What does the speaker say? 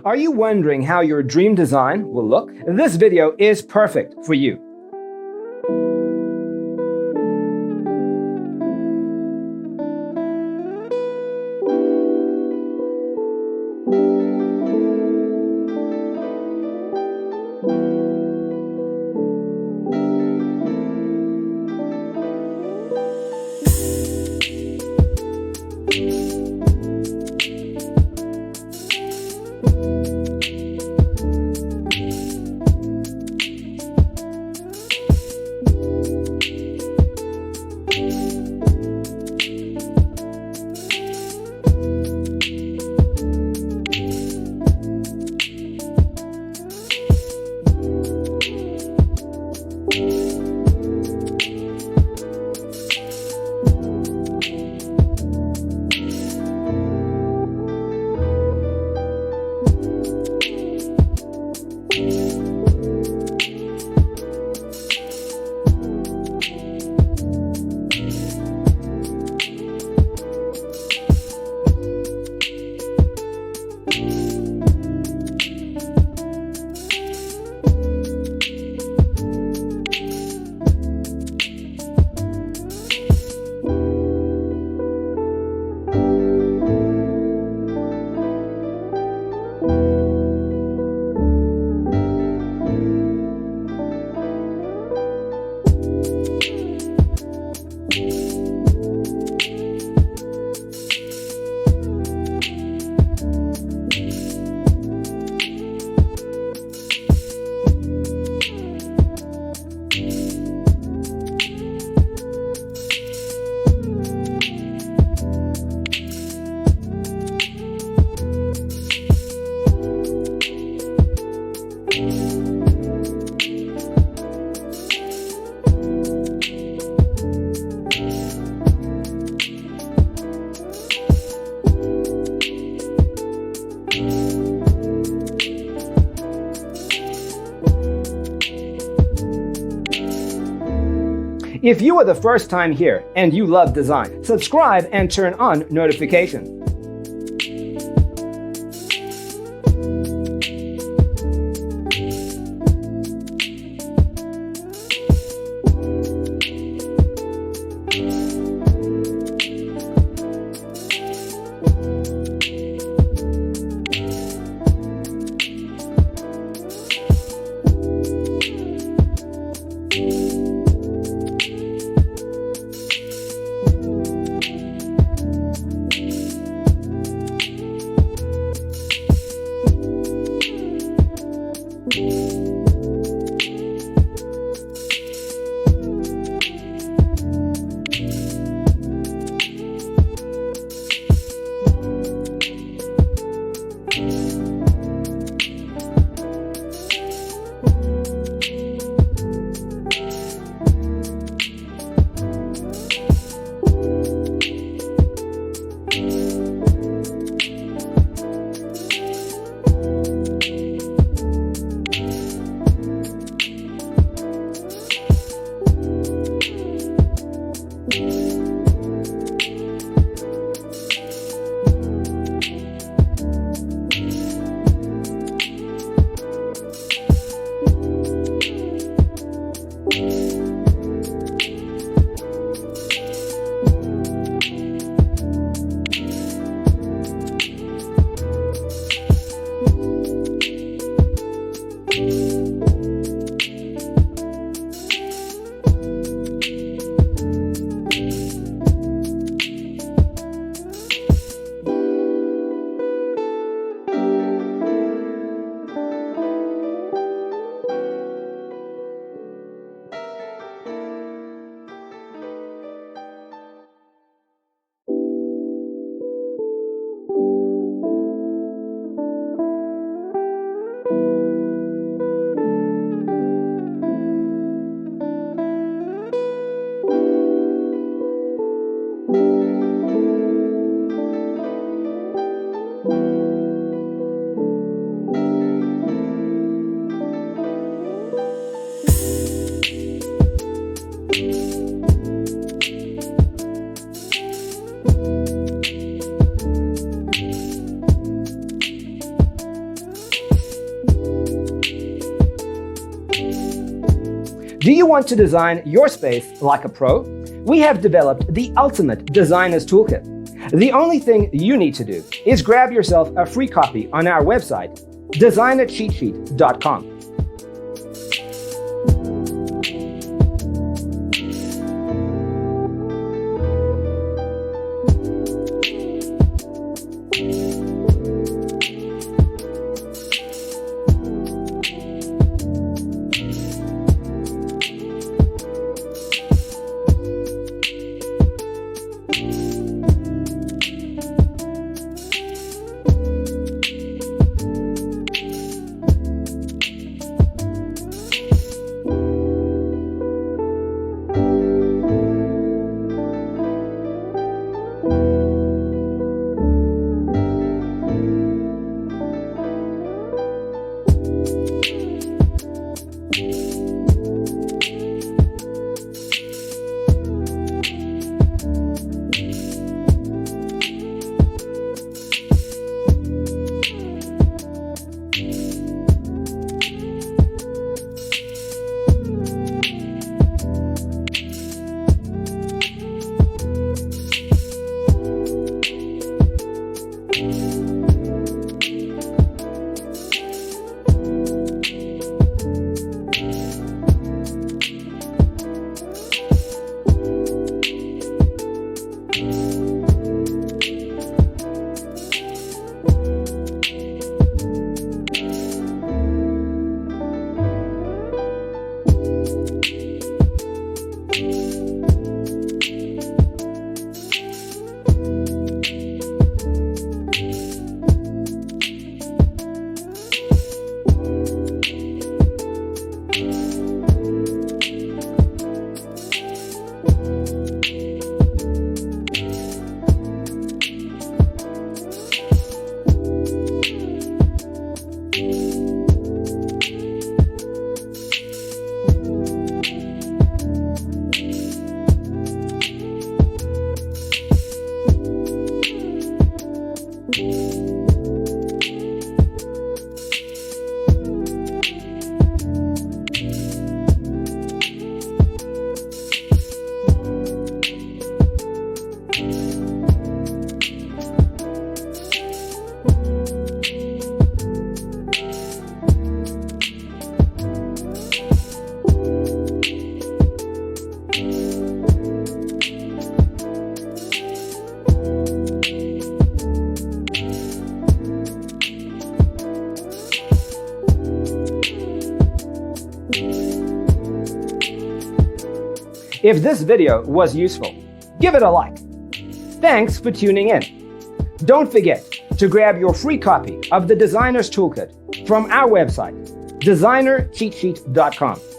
Are you wondering how your dream design will look? This video is perfect for you. If you are the first time here and you love design, subscribe and turn on notifications. Do you want to design your space like a pro? We have developed the ultimate designer's toolkit. The only thing you need to do is grab yourself a free copy on our website, designercheatsheet.com. If this video was useful, give it a like. Thanks for tuning in. Don't forget to grab your free copy of the Designer's Toolkit from our website, designercheatsheet.com.